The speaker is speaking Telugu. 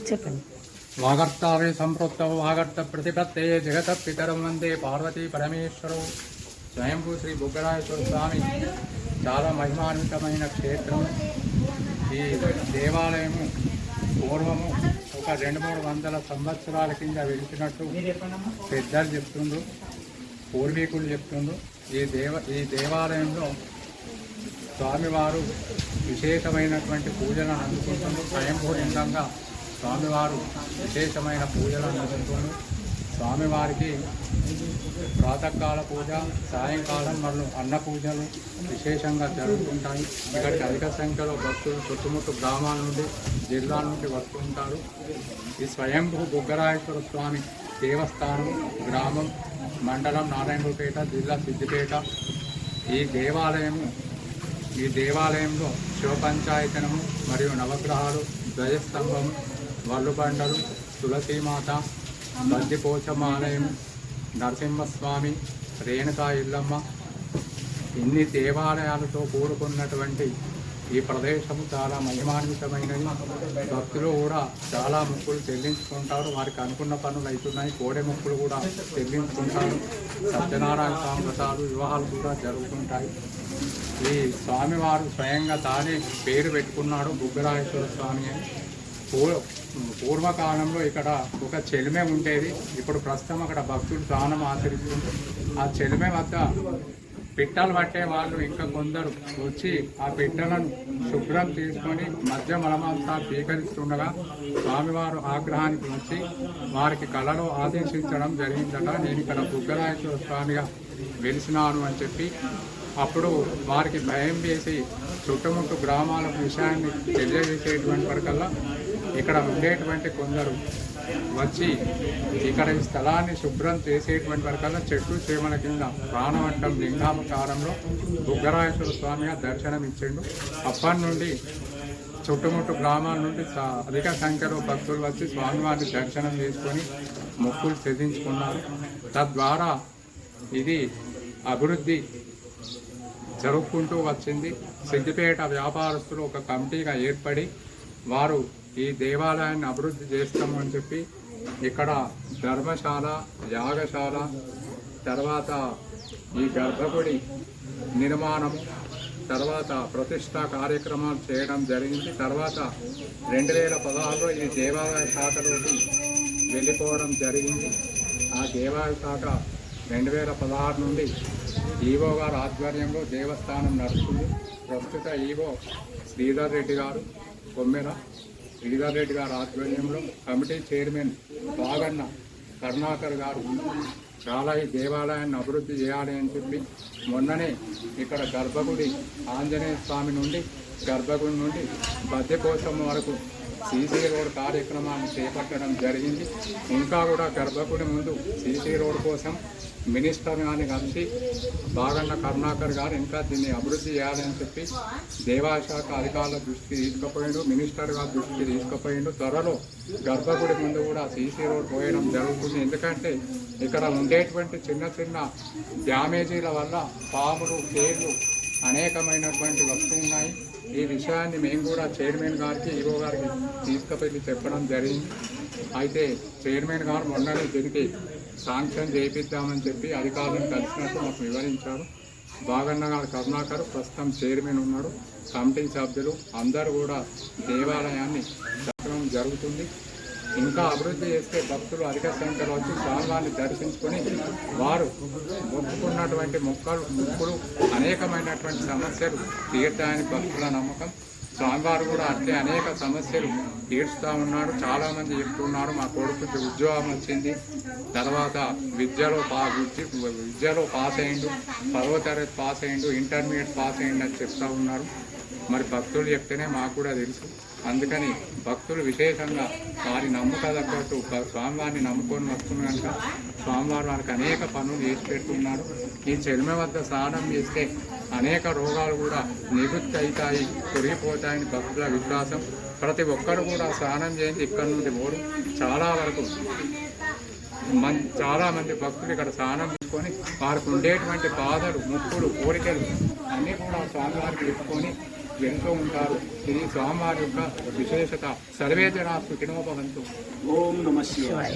చెప్పండి. వాగర్తావే సంపృక్తౌ వాగర్త ప్రతిపత్తే జగత పితరం వందే పార్వతీ పరమేశ్వరౌ. స్వయంభూ శ్రీ బుగ్గరాయేశ్వర స్వామి చాలా మహిమాన్వితమైన క్షేత్రం. ఈ దేవాలయము పూర్వము ఒక 200-300 సంవత్సరాల కింద వెలిసినట్టు పెద్దలు చెప్తుండ్రు, పూర్వీకులు చెప్తుండ్రు. ఈ దేవాలయంలో స్వామివారు విశేషమైనటువంటి పూజలను అందుకుంటున్నారు. స్వయంభూలింగంగా స్వామివారు విశేషమైన పూజలను అందుకుంటున్నారు. స్వామివారికి ప్రాతకాల పూజ, సాయంకాలం మరియు అన్న పూజలు విశేషంగా జరుగుతుంటాయి. ఇక్కడికి అధిక సంఖ్యలో భక్తులు చుట్టుముట్టు గ్రామాల నుండి, జిల్లాల నుండి వస్తుంటారు. ఈ స్వయంభూ బుగ్గరాయేశ్వర స్వామి దేవస్థానం గ్రామం, మండలం నారాయణపేట, జిల్లా సిద్దిపేట. ఈ దేవాలయంలో శివపంచాయతనము మరియు నవగ్రహాలు, ధ్వజస్తంభము, వల్లుబండలు, తులసీమాత, బద్దిపోచమ్మ ఆలయము, నరసింహస్వామి, రేణుకా ఇల్లమ్మ, ఇన్ని దేవాలయాలతో కూడుకున్నటువంటి ఈ ప్రదేశము చాలా మహిమాన్వితమైనది. భక్తులు కూడా చాలా మొక్కులు చెల్లించుకుంటారు. వారికి అనుకున్న పనులు అవుతున్నాయి. కోడె మొక్కులు కూడా చెల్లించుకుంటారు. సత్యనారాయణ స్వామి వ్రతాలు, వివాహాలు కూడా జరుగుతుంటాయి. ఈ స్వామివారు స్వయంగా తానే పేరు పెట్టుకున్నాడు బుగ్గరాయేశ్వర స్వామి అని. పూర్వకాలంలో ఇక్కడ ఒక చెలిమె ఉండేది. ఇప్పుడు ప్రస్తుతం అక్కడ భక్తులు స్నానం ఆచరిస్తుంది. ఆ చెలిమె వద్ద పిట్టలు పట్టే వాళ్ళు ఇంకా కొందరు వచ్చి ఆ పిట్టలను శుభ్రం తీసుకొని మధ్య మలమంతా స్వీకరిస్తుండగా స్వామివారు ఆగ్రహానికి వచ్చి వారికి కళలో ఆదేశించడం జరిగిందట. నేను ఇక్కడ బుగ్గరాయేశ్వర స్వామిగా వెలిసినాను అని చెప్పి అప్పుడు వారికి భయం వేసి చుట్టుముట్టు గ్రామాల విషయాన్ని తెలియజేసేటువంటి వరకల్లా ఇక్కడ ఉండేటువంటి కొందరు వచ్చి ఇక్కడ ఈ స్థలాన్ని శుభ్రం చేసేటువంటి వరకల్లా చెట్టు చేమల కింద ప్రాణవట్టం లింగామకారంలో బుగ్గరాయేశ్వర స్వామిగా దర్శనం ఇచ్చిండు. అప్పటి నుండి చుట్టుముట్టు గ్రామాల నుండి అధిక సంఖ్యలో భక్తులు వచ్చి స్వామివారిని దర్శనం చేసుకొని మొక్కులు చెల్లించుకున్నారు. తద్వారా ఇది అభివృద్ధి జరుపుకుంటూ వచ్చింది. సిద్దిపేట వ్యాపారస్తులు ఒక కమిటీగా ఏర్పడి వారు ఈ దేవాలయాన్ని అభివృద్ధి చేస్తాము అని చెప్పి ఇక్కడ ధర్మశాల, యాగశాల, తర్వాత ఈ గర్భగుడి నిర్మాణం, తర్వాత ప్రతిష్టా కార్యక్రమాలు చేయడం జరిగింది. తర్వాత 2016లో ఈ దేవాలయ శాఖలోకి వెళ్ళిపోవడం జరిగింది. ఆ దేవాలయ శాఖ 2016 నుండి ఈవో గారు ఆధ్వర్యంలో దేవస్థానం నడుస్తుంది. ప్రస్తుత ఈవో శ్రీధర్ రెడ్డి గారు, కొమ్మెర శ్రీధర్ రెడ్డి గారు ఆధ్వర్యంలో కమిటీ చైర్మన్ బాగన్న కరుణాకర్ గారు చాలా ఈ దేవాలయాన్ని అభివృద్ధి చేయాలి అని చెప్పి మొన్ననే ఇక్కడ గర్భగుడి ఆంజనేయ స్వామి నుండి గర్భగుడి నుండి బద్దెపోచమ్మ వరకు సీసీ రోడ్ కార్యక్రమాన్ని చేపట్టడం జరిగింది. ఇంకా కూడా గర్భగుడి ముందు సీసీ రోడ్ కోసం మినిస్టర్ గారిని కలిసి బాగన్న కరుణాకర్ గారు ఇంకా దీన్ని అభివృద్ధి చేయాలని చెప్పి దేవాదాయ శాఖ అధికారుల దృష్టికి తీసుకుపోయిండు, మినిస్టర్ గారి దృష్టికి తీసుకుపోయిండు. త్వరలో గర్భగుడి ముందు కూడా సీసీ రోడ్ పోయడం జరుగుతుంది. ఎందుకంటే ఇక్కడ ఉండేటువంటి చిన్న చిన్న డ్యామేజీల వల్ల పాములు, తేళ్లు అనేకమైనటువంటి వస్తువులు ఉన్నాయి. ఈ విషయాన్ని మేము కూడా చైర్మన్ గారికి, ఈవో గారికి తీసుకుపోయి చెప్పడం జరిగింది. అయితే చైర్మన్ గారు మొన్ననే దీనికి శాంక్షన్ చేయిద్దామని చెప్పి అధికారులను కలిసినట్టు మాకు వివరించారు. బాగన్న గారు కరుణాకర్ ప్రస్తుతం చైర్మన్ ఉన్నాడు. కమిటీ సభ్యులు అందరూ కూడా దేవాలయాన్ని చక్కడం జరుగుతుంది. ఇంకా అభివృద్ధి చేస్తే భక్తులు అధిక సంఖ్యలో వచ్చి స్వామివారిని దర్శించుకొని వారు మొక్కుకున్నటువంటి మొక్కులు అనేకమైనటువంటి సమస్యలు తీర్చాయని భక్తుల నమ్మకం. స్వామివారు కూడా అట్లే అనేక సమస్యలు తీర్చుతూ ఉన్నాడు. చాలామంది చెప్తున్నారు మా కొడుకుకి ఉద్యోగం వచ్చింది, తర్వాత విద్యలో పాస్ అయ్యిండు, 10వ తరగతి పాస్ అయ్యిండు, ఇంటర్మీడియట్ పాస్ అయ్యిండు అని చెప్తూ ఉన్నారు. మరి భక్తులు చెప్తేనే మాకు కూడా తెలుసు. అందుకని భక్తులు విశేషంగా వారి నమ్మక తగ్గట్టు స్వామివారిని నమ్ముకొని వస్తున్న కనుక స్వామివారు వారికి అనేక పనులు చేసి పెడుతున్నారు. ఈ చెలిమె వద్ద స్నానం చేస్తే అనేక రోగాలు కూడా నివృత్తి అవుతాయి, తొలగిపోతాయని భక్తుల విశ్వాసం. ప్రతి ఒక్కరు కూడా స్నానం చేసి ఇక్కడి నుండి పోరు. చాలామంది భక్తులు ఇక్కడ స్నానం తీసుకొని వారికి ఉండేటువంటి బాధలు, ముక్కులు, కోరికలు అన్నీ కూడా స్వామివారికి చెప్పుకొని వెళ్తూ ఉంటారు. ఇది స్వామివారి యొక్క విశేషత. సర్వే జనా సుఖినో భవంతు. ఓం నమః శివాయ.